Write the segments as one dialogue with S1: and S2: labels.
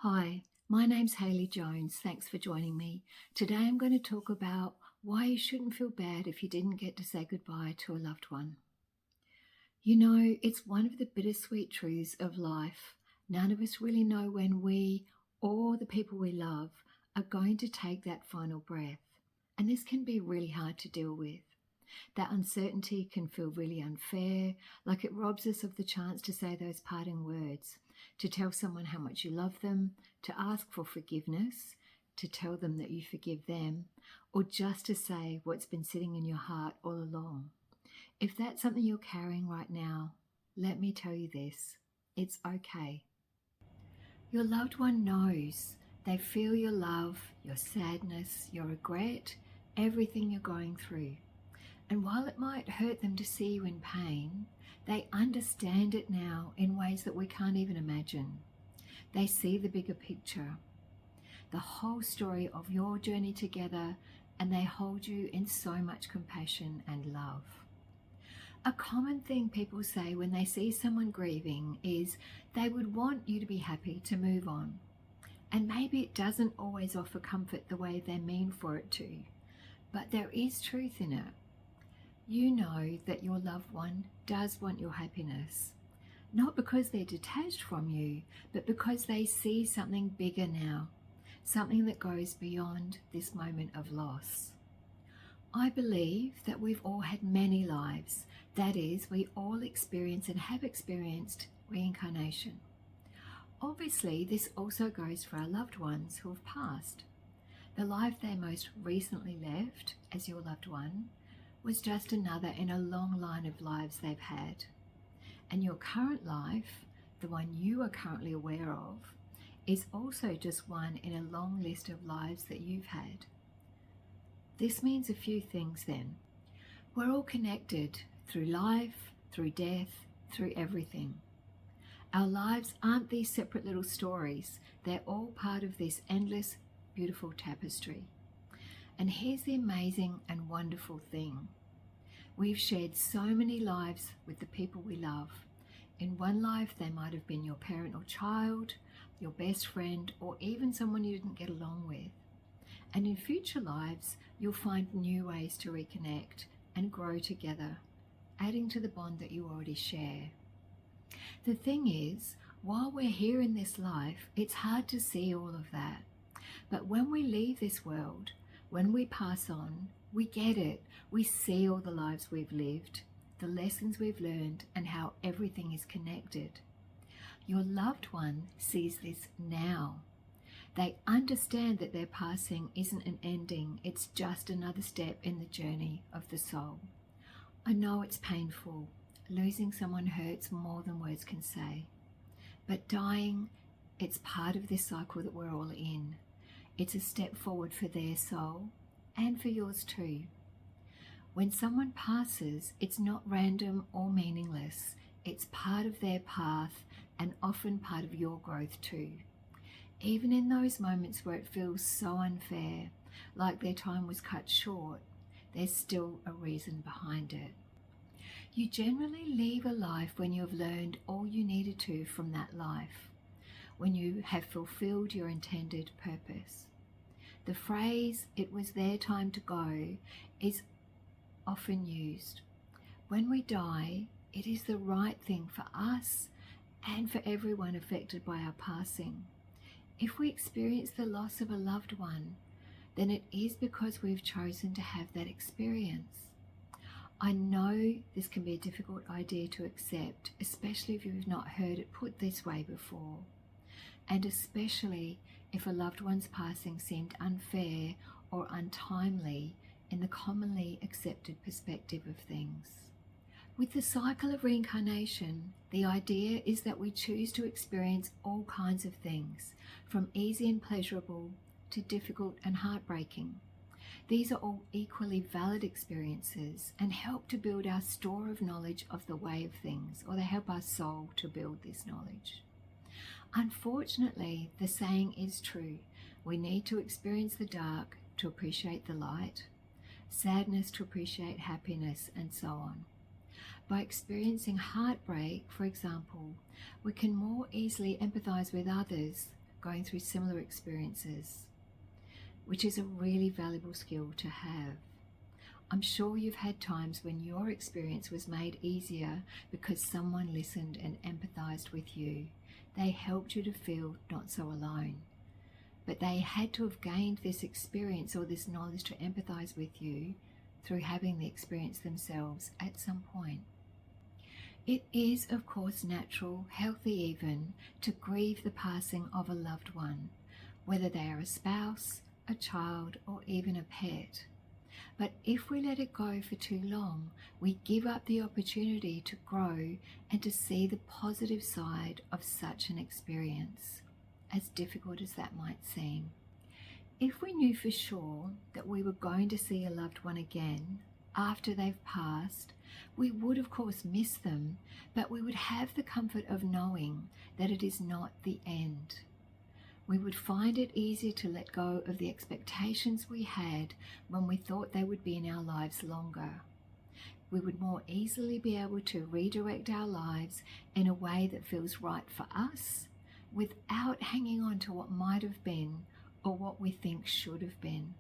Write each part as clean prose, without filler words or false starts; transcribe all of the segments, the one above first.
S1: Hi, my name's Hayley Jones. Thanks for joining me. Today I'm going to talk about why you shouldn't feel bad if you didn't get to say goodbye to a loved one. You know, it's one of the bittersweet truths of life. None of us really know when we or the people we love are going to take that final breath. And this can be really hard to deal with. That uncertainty can feel really unfair, like it robs us of the chance to say those parting words, to tell someone how much you love them, to ask for forgiveness, to tell them that you forgive them, or just to say what's been sitting in your heart all along. If that's something you're carrying right now, let me tell you this: it's okay. Your loved one knows. They feel your love, your sadness, your regret, everything you're going through. And while it might hurt them to see you in pain, they understand it now in ways that we can't even imagine. They see the bigger picture, the whole story of your journey together, and they hold you in so much compassion and love. A common thing people say when they see someone grieving is they would want you to be happy to move on. And maybe it doesn't always offer comfort the way they mean for it to, but there is truth in it. You know that your loved one does want your happiness, not because they're detached from you, but because they see something bigger now, something that goes beyond this moment of loss. I believe that we've all had many lives. That is, we all experience and have experienced reincarnation. Obviously, this also goes for our loved ones who have passed. The life they most recently left as your loved one was just another in a long line of lives they've had. And your current life, the one you are currently aware of, is also just one in a long list of lives that you've had. This means a few things then. We're all connected through life, through death, through everything. Our lives aren't these separate little stories. They're all part of this endless, beautiful tapestry. And here's the amazing and wonderful thing. We've shared so many lives with the people we love. In one life, they might have been your parent or child, your best friend, or even someone you didn't get along with. And in future lives, you'll find new ways to reconnect and grow together, adding to the bond that you already share. The thing is, while we're here in this life, it's hard to see all of that. But when we leave this world, when we pass on, we get it. We see all the lives we've lived, the lessons we've learned, and how everything is connected. Your loved one sees this now. They understand that their passing isn't an ending, it's just another step in the journey of the soul. I know it's painful. Losing someone hurts more than words can say. But dying, it's part of this cycle that we're all in. It's a step forward for their soul and for yours too. When someone passes, it's not random or meaningless. It's part of their path and often part of your growth too. Even in those moments where it feels so unfair, like their time was cut short, there's still a reason behind it. You generally leave a life when you have learned all you needed to from that life, when you have fulfilled your intended purpose. The phrase, "it was their time to go," is often used. When we die, it is the right thing for us and for everyone affected by our passing. If we experience the loss of a loved one, then it is because we've chosen to have that experience. I know this can be a difficult idea to accept, especially if you've not heard it put this way before, and especially if a loved one's passing seemed unfair or untimely in the commonly accepted perspective of things. With the cycle of reincarnation, the idea is that we choose to experience all kinds of things, from easy and pleasurable to difficult and heartbreaking. These are all equally valid experiences and help to build our store of knowledge of the way of things, or they help our soul to build this knowledge. Unfortunately, the saying is true. We need to experience the dark to appreciate the light, sadness to appreciate happiness, and so on. By experiencing heartbreak, for example, we can more easily empathize with others, going through similar experiences, which is a really valuable skill to have. I'm sure you've had times when your experience was made easier because someone listened and empathized with you. They helped you to feel not so alone. But they had to have gained this experience or this knowledge to empathize with you through having the experience themselves at some point. It is, of course, natural, healthy even, to grieve the passing of a loved one, whether they are a spouse, a child, or even a pet. But if we let it go for too long, we give up the opportunity to grow and to see the positive side of such an experience, as difficult as that might seem. If we knew for sure that we were going to see a loved one again after they've passed, we would of course miss them, but we would have the comfort of knowing that it is not the end. We would find it easier to let go of the expectations we had when we thought they would be in our lives longer. We would more easily be able to redirect our lives in a way that feels right for us, without hanging on to what might have been or what we think should have been.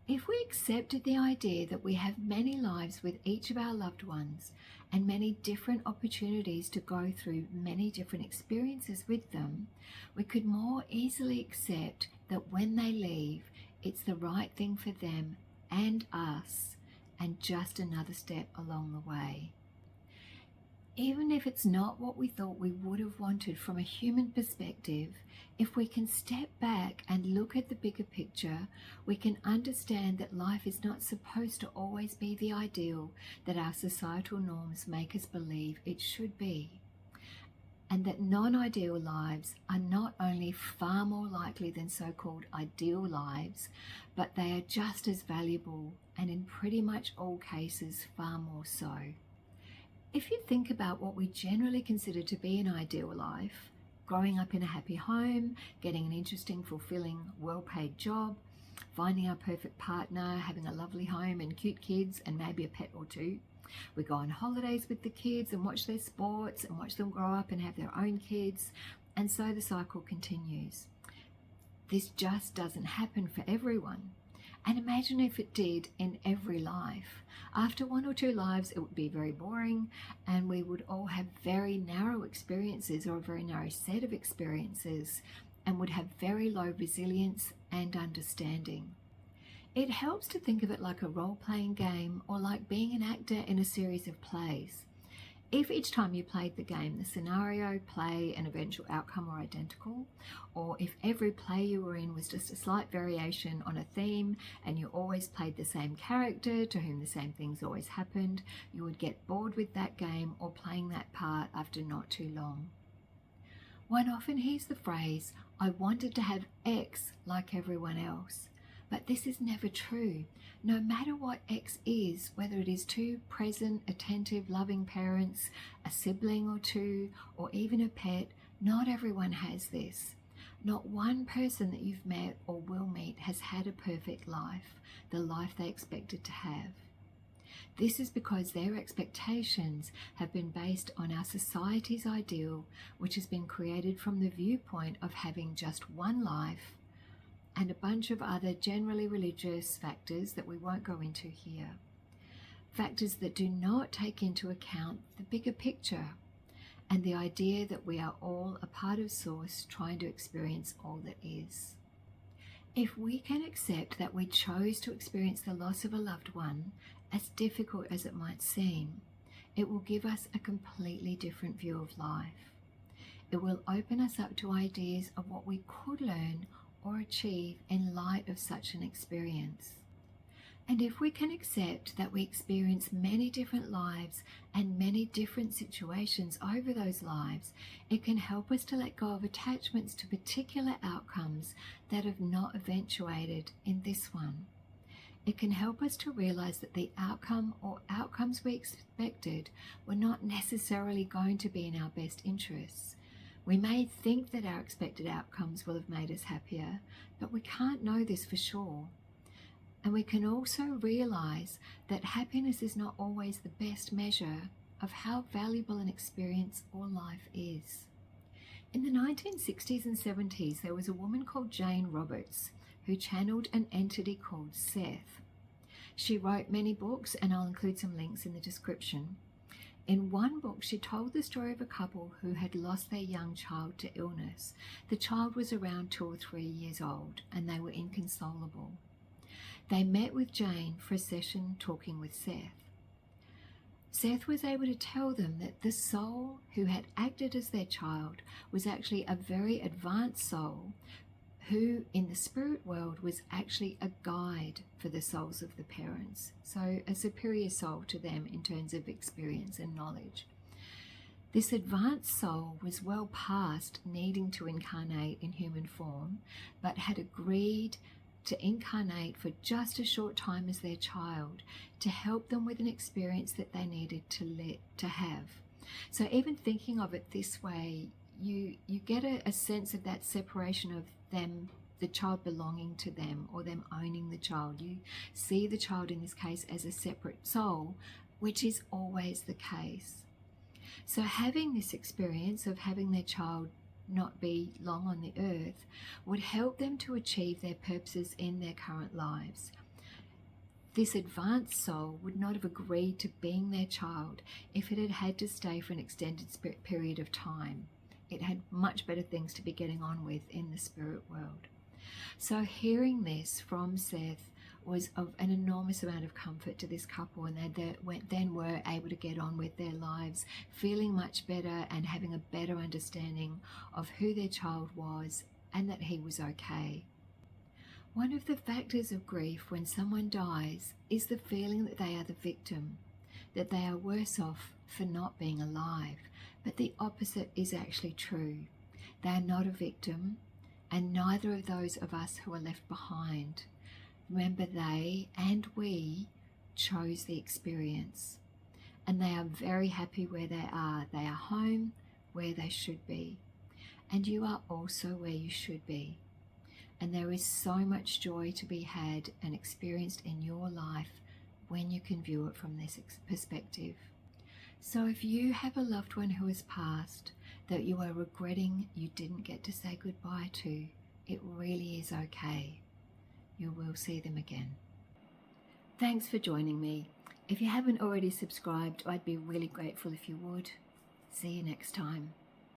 S1: If we accepted the idea that we have many lives with each of our loved ones and many different opportunities to go through many different experiences with them, we could more easily accept that when they leave, it's the right thing for them and us, and just another step along the way. Even if it's not what we thought we would have wanted from a human perspective, if we can step back and look at the bigger picture, we can understand that life is not supposed to always be the ideal that our societal norms make us believe it should be. And that non-ideal lives are not only far more likely than so-called ideal lives, but they are just as valuable, and in pretty much all cases far more so. If you think about what we generally consider to be an ideal life, growing up in a happy home, getting an interesting, fulfilling, well-paid job, finding our perfect partner, having a lovely home and cute kids and maybe a pet or two. We go on holidays with the kids and watch their sports and watch them grow up and have their own kids, and so the cycle continues. This just doesn't happen for everyone. And imagine if it did in every life. After one or two lives, it would be very boring, and we would all have very narrow experiences, or a very narrow set of experiences, and would have very low resilience and understanding. It helps to think of it like a role-playing game, or like being an actor in a series of plays. If each time you played the game, the scenario, play, and eventual outcome were identical, or if every play you were in was just a slight variation on a theme and you always played the same character to whom the same things always happened, you would get bored with that game or playing that part after not too long. One often hears the phrase, "I wanted to have X like everyone else." But this is never true. No matter what X is, whether it is two present, attentive, loving parents, a sibling or two, or even a pet, not everyone has this. Not one person that you've met or will meet has had a perfect life, the life they expected to have. This is because their expectations have been based on our society's ideal, which has been created from the viewpoint of having just one life, and a bunch of other generally religious factors that we won't go into here. Factors that do not take into account the bigger picture and the idea that we are all a part of Source trying to experience all that is. If we can accept that we chose to experience the loss of a loved one, as difficult as it might seem, it will give us a completely different view of life. It will open us up to ideas of what we could learn or achieve in light of such an experience. And if we can accept that we experience many different lives and many different situations over those lives, it can help us to let go of attachments to particular outcomes that have not eventuated in this one. It can help us to realize that the outcome or outcomes we expected were not necessarily going to be in our best interests. We may think that our expected outcomes will have made us happier, but we can't know this for sure. And we can also realize that happiness is not always the best measure of how valuable an experience or life is. In the 1960s and 70s, there was a woman called Jane Roberts who channeled an entity called Seth. She wrote many books, and I'll include some links in the description. In one book, she told the story of a couple who had lost their young child to illness. The child was around 2 or 3 years old, and they were inconsolable. They met with Jane for a session talking with Seth. Seth was able to tell them that the soul who had acted as their child was actually a very advanced soul who in the spirit world was actually a guide for the souls of the parents, so a superior soul to them in terms of experience and knowledge. This advanced soul was well past needing to incarnate in human form, but had agreed to incarnate for just a short time as their child to help them with an experience that they needed to have. So even thinking of it this way, you get a sense of that separation of them, the child belonging to them or them owning the child. You see the child in this case as a separate soul, which is always the case. So having this experience of having their child not be long on the earth would help them to achieve their purposes in their current lives. This advanced soul would not have agreed to being their child if it had had to stay for an extended period of time. It had much better things to be getting on with in the spirit world. So hearing this from Seth was of an enormous amount of comfort to this couple, and they then were able to get on with their lives, feeling much better and having a better understanding of who their child was and that he was okay. One of the factors of grief when someone dies is the feeling that they are the victim, that they are worse off for not being alive. But the opposite is actually true. They are not a victim, and neither of those of us who are left behind. Remember, they and we chose the experience, and they are very happy where they are. They are home where they should be, and you are also where you should be. And there is so much joy to be had and experienced in your life when you can view it from this perspective. So if you have a loved one who has passed that you are regretting you didn't get to say goodbye to, it really is okay. You will see them again. Thanks for joining me. If you haven't already subscribed, I'd be really grateful if you would. See you next time.